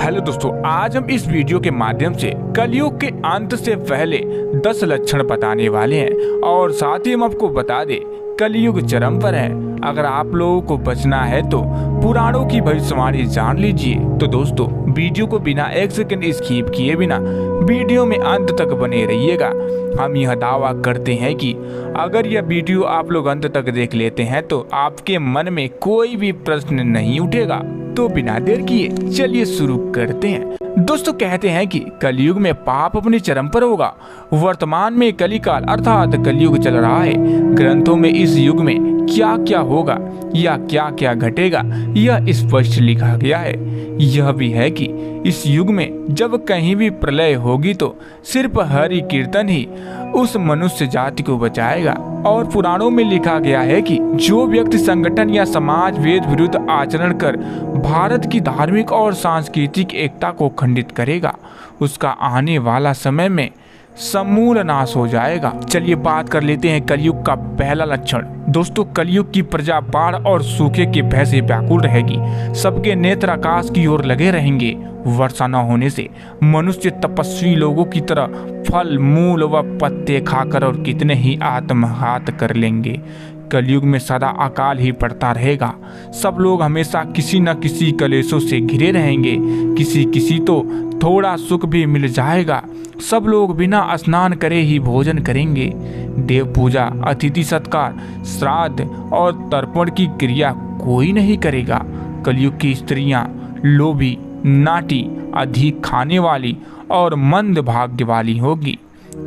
Hello दोस्तों, आज हम इस वीडियो के माध्यम से कलयुग के अंत से पहले 10 लक्षण बताने वाले हैं और साथ ही हम आपको बता दें कलयुग चरम पर है। अगर आप लोगों को बचना है तो पुराणों की भविष्यवाणी जान लीजिए। तो दोस्तों, वीडियो को बिना एक सेकंड स्किप किए बिना वीडियो में अंत तक बने रहिएगा। हम यह दावा करते हैं कि अगर यह वीडियो आप लोग अंत तक देख लेते हैं तो आपके मन में कोई भी प्रश्न नहीं उठेगा। तो बिना देर किए चलिए शुरू करते हैं। दोस्तों, कहते हैं कि कलयुग में पाप अपने चरम पर होगा। वर्तमान में कलिकाल अर्थात कलयुग चल रहा है। ग्रंथों में इस युग में क्या क्या होगा या क्या क्या घटेगा यह स्पष्ट लिखा गया है। यह भी है कि इस युग में जब कहीं भी प्रलय होगी तो सिर्फ हरि कीर्तन ही उस मनुष्य जाति को बचाएगा। और पुराणों में लिखा गया है कि जो व्यक्ति संगठन या समाज वेद विरुद्ध आचरण कर भारत की धार्मिक और सांस्कृतिक एकता को खंडित करेगा, उसका आने वाला समय में समूल नाश हो जाएगा। चलिए बात कर लेते हैं कलयुग का पहला लक्षण। दोस्तों, कलयुग की प्रजा बाढ़ और सूखे के भय से व्याकुल रहेगी। सबके नेत्र आकाश की ओर लगे रहेंगे। वर्षा न होने से मनुष्य तपस्वी लोगों की तरह फल मूल व पत्ते खाकर और कितने ही आत्मघात कर लेंगे। कलयुग में सदा अकाल ही पड़ता रहेगा। सब लोग हमेशा किसी न किसी कलेशों से घिरे रहेंगे। किसी तो थोड़ा सुख भी मिल जाएगा। सब लोग बिना स्नान करे ही भोजन करेंगे। देव पूजा, अतिथि सत्कार, श्राद्ध और तर्पण की क्रिया कोई नहीं करेगा। कलयुग की स्त्रियां लोभी, नाटी, अधिक खाने वाली और मंद भाग्य वाली होगी।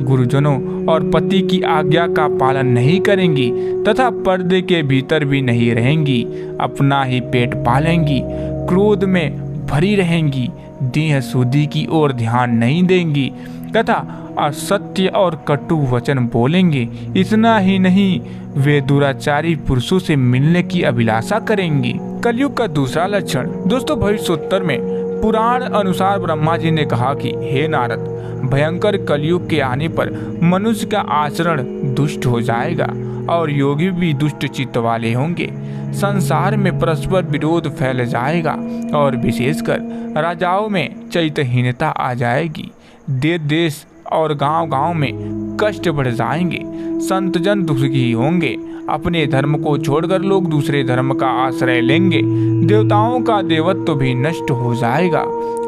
गुरुजनों और पति की आज्ञा का पालन नहीं करेंगी तथा पर्दे के भीतर भी नहीं रहेंगी। अपना ही पेट पालेंगी, क्रोध में भरी रहेंगी, देह शुद्धि की ओर ध्यान नहीं देंगी तथा असत्य और कटु वचन बोलेंगे। इतना ही नहीं, वे दुराचारी पुरुषों से मिलने की अभिलाषा करेंगी। कलयुग का दूसरा लक्षण। दोस्तों, भविष्योत्तर में पुराण अनुसार ब्रह्मा जी ने कहा कि हे नारद, भयंकर कलयुग के आने पर मनुष्य का आचरण दुष्ट हो जाएगा और योगी भी दुष्ट चित्त वाले होंगे। संसार में परस्पर विरोध फैल जाएगा और विशेषकर राजाओं में चैतन्यहीनता आ जाएगी। देश और गांव-गांव में कष्ट बढ़ जाएंगे। संतजन दुखी होंगे। अपने धर्म को छोड़कर लोग दूसरे धर्म का आश्रय लेंगे। देवताओं का देवत्व भी नष्ट हो जाएगा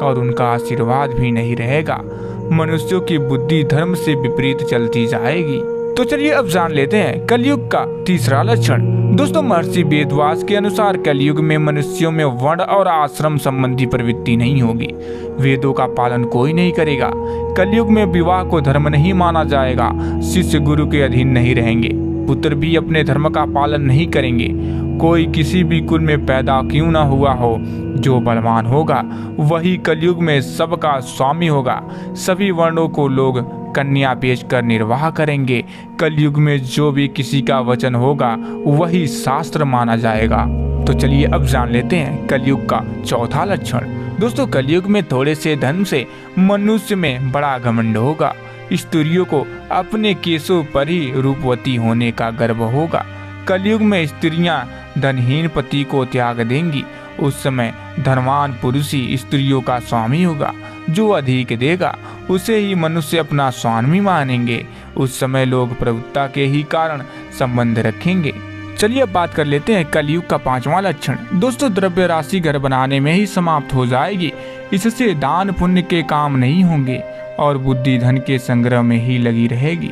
और उनका आशीर्वाद भी नहीं रहेगा। मनुष्यों की बुद्धि धर्म से विपरीत चलती जाएगी। तो चलिए अब जान लेते हैं कलयुग का तीसरा लक्षण। दोस्तों, महर्षि वेदव्यास के अनुसार कलयुग में मनुष्यों में वर्ण और आश्रम संबंधी प्रवृत्ति नहीं होगी। वेदों का पालन कोई नहीं करेगा। कलयुग में विवाह को धर्म नहीं माना जाएगा। शिष्य गुरु के अधीन नहीं रहेंगे। पुत्र भी अपने धर्म का पालन नहीं करेंगे। कोई किसी भी कुल में पैदा क्यों न हुआ हो, जो बलवान होगा वही कलयुग में सबका स्वामी होगा। सभी वर्णों को लोग कन्या बेचकर निर्वाह करेंगे। कलयुग में जो भी किसी का वचन होगा वही शास्त्र माना जाएगा। तो चलिए अब जान लेते हैं कलयुग का चौथा लक्षण। दोस्तों, कलयुग में थोड़े से धन से मनुष्य में बड़ा घमंड होगा। स्त्रियों को अपने केशों पर ही रूपवती होने का गर्व होगा। कलयुग में स्त्रियां धनहीन पति को त्याग देंगी। उस समय धनवान पुरुष ही स्त्रियों का स्वामी होगा। जो अधिक देगा उसे ही मनुष्य अपना स्वामी मानेंगे। उस समय लोग प्रभुता के ही कारण संबंध रखेंगे। चलिए अब बात कर लेते हैं कलयुग का पांचवा लक्षण। दोस्तों, द्रव्य राशि घर बनाने में ही समाप्त हो जाएगी। इससे दान पुण्य के काम नहीं होंगे और बुद्धि धन के संग्रह में ही लगी रहेगी।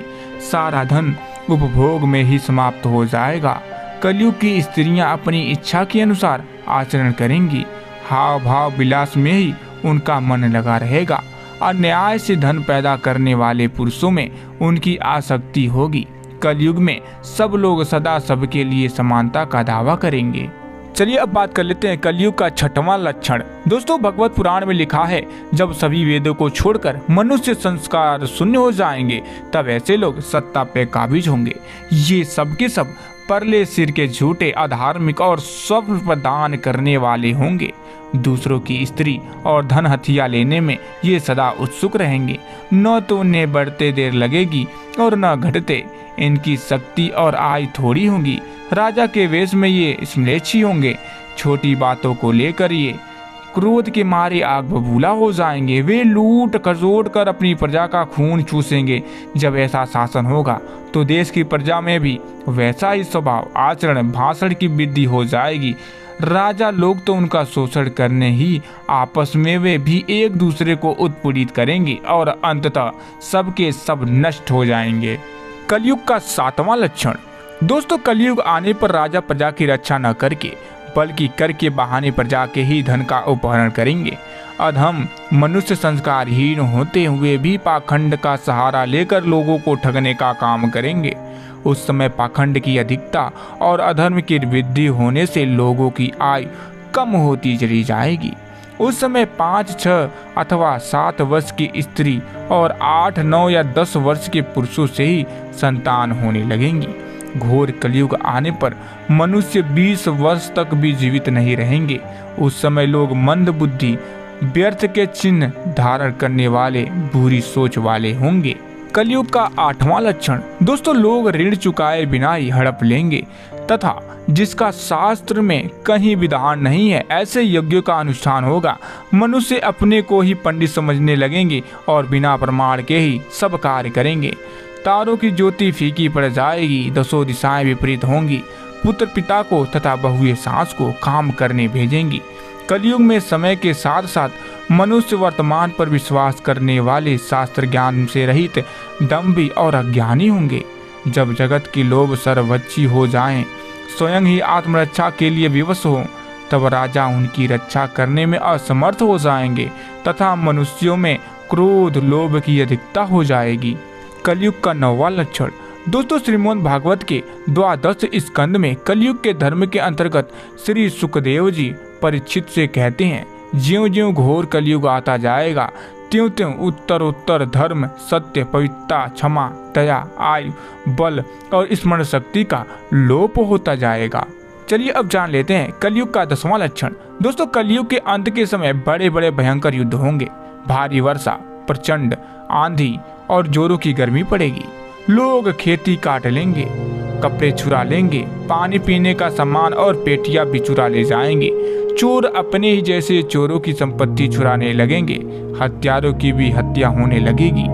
सारा धन उपभोग में ही समाप्त हो जाएगा। कलयुग की स्त्रियां अपनी इच्छा के अनुसार आचरण करेंगी। हाव भाव विलास में ही उनका मन लगा रहेगा। अन्याय से धन पैदा करने वाले पुरुषों में उनकी आसक्ति होगी। कलयुग में सब लोग सदा सबके लिए समानता का दावा करेंगे। चलिए अब बात कर लेते हैं कलयुग का छठवां लक्षण। दोस्तों, भगवत पुराण में लिखा है, जब सभी वेदों को छोड़कर मनुष्य संस्कार शून्य हो जाएंगे तब ऐसे लोग सत्ता पे काबिज होंगे। ये सब के सब परले सिर के झूठे, अधार्मिक और स्वल्प दान करने वाले होंगे। दूसरों की स्त्री और धन हथिया लेने में ये सदा उत्सुक रहेंगे। न तो उन्हें बढ़ते देर लगेगी और न घटते। इनकी शक्ति और आय थोड़ी होगी। राजा के वेश में ये स्म्लेच्छी होंगे। छोटी बातों को लेकर ये क्रोध के मारे आग बबूला हो जाएंगे। वे लूट खसोट कर अपनी प्रजा का खून चूसेंगे। जब ऐसा शासन होगा तो देश की प्रजा में भी वैसा ही स्वभाव, आचरण, भाषण की वृद्धि हो जाएगी। राजा लोग तो उनका शोषण करने ही आपस में वे भी एक दूसरे को उत्पीड़ित करेंगे और अंततः सबके सब नष्ट हो जाएंगे। कलयुग का 7वां लक्षण। दोस्तों, कलयुग आने पर राजा प्रजा की रक्षा न करके बल्कि कर के बहाने प्रजा के ही धन का अपहरण करेंगे। अधम मनुष्य संस्कारहीन होते हुए भी पाखंड का सहारा लेकर लोगों को ठगने का काम करेंगे। उस समय पाखंड की अधिकता और अधर्म की वृद्धि होने से लोगों की आयु कम होती चली जाएगी। उस समय 5, 6 अथवा 7 वर्ष की स्त्री और 8, 9 या 10 वर्ष के पुरुषों से ही संतान होने लगेंगी। घोर कलयुग आने पर मनुष्य 20 वर्ष तक भी जीवित नहीं रहेंगे। उस समय लोग मंद बुद्धि, व्यर्थ के चिन्ह धारण करने वाले, बुरी सोच वाले होंगे। कलयुग का 8वां लक्षण। दोस्तों, लोग ऋण चुकाए बिना ही हड़प लेंगे तथा जिसका शास्त्र में कहीं विधान नहीं है ऐसे यज्ञों का अनुष्ठान होगा। मनुष्य अपने को ही पंडित समझने लगेंगे और बिना प्रमाण के ही सब कार्य करेंगे। तारों की ज्योति फीकी पड़ जाएगी, 10 दिशाएं विपरीत होंगी। पुत्र पिता को तथा बहुएं सास को काम करने भेजेंगी। कलयुग में समय के साथ साथ मनुष्य वर्तमान पर विश्वास करने वाले, शास्त्र ज्ञान से रहित, दंभी और अज्ञानी होंगे। जब जगत की लोभ सर्वोच्च हो जाएं, स्वयं ही आत्मरक्षा के लिए विवश हो, तब राजा उनकी रक्षा करने में असमर्थ हो जाएंगे तथा मनुष्यों में क्रोध, लोभ की अधिकता हो जाएगी। कलयुग का 9वां लक्षण। दोस्तों, श्रीमद् भागवत के 12 स्कंद में कलयुग के धर्म के अंतर्गत श्री सुखदेव जी परीक्षित से कहते हैं, ज्यों ज्यों घोर कलयुग आता जाएगा त्यों त्यों उत्तरोत्तर धर्म, सत्य, पवित्रता, क्षमा, दया, आयु, बल और स्मरण शक्ति का लोप होता जाएगा। चलिए अब जान लेते हैं कलयुग का 10वां लक्षण। दोस्तों, कलयुग के अंत के समय बड़े बड़े भयंकर युद्ध होंगे। भारी वर्षा, प्रचंड आंधी और जोरों की गर्मी पड़ेगी। लोग खेती काट लेंगे, कपड़े चुरा लेंगे, पानी पीने का सामान और पेटियां भी चुरा ले जाएंगे। चोर अपने ही जैसे चोरों की संपत्ति चुराने लगेंगे। हत्यारों की भी हत्या होने लगेगी।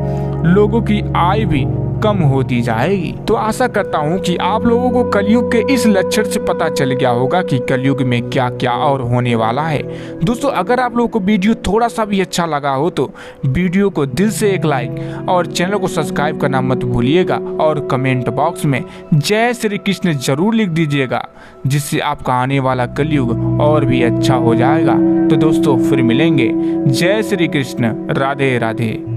लोगों की आय भी कम होती जाएगी। तो आशा करता हूँ कि आप लोगों को कलयुग के इस लक्षण से पता चल गया होगा कि कलयुग में क्या क्या और होने वाला है। दोस्तों, अगर आप लोगों को वीडियो थोड़ा सा भी अच्छा लगा हो तो वीडियो को दिल से एक लाइक और चैनल को सब्सक्राइब करना मत भूलिएगा और कमेंट बॉक्स में जय श्री कृष्ण जरूर लिख दीजिएगा, जिससे आपका आने वाला कलयुग और भी अच्छा हो जाएगा। तो दोस्तों, फिर मिलेंगे। जय श्री कृष्ण, राधे राधे।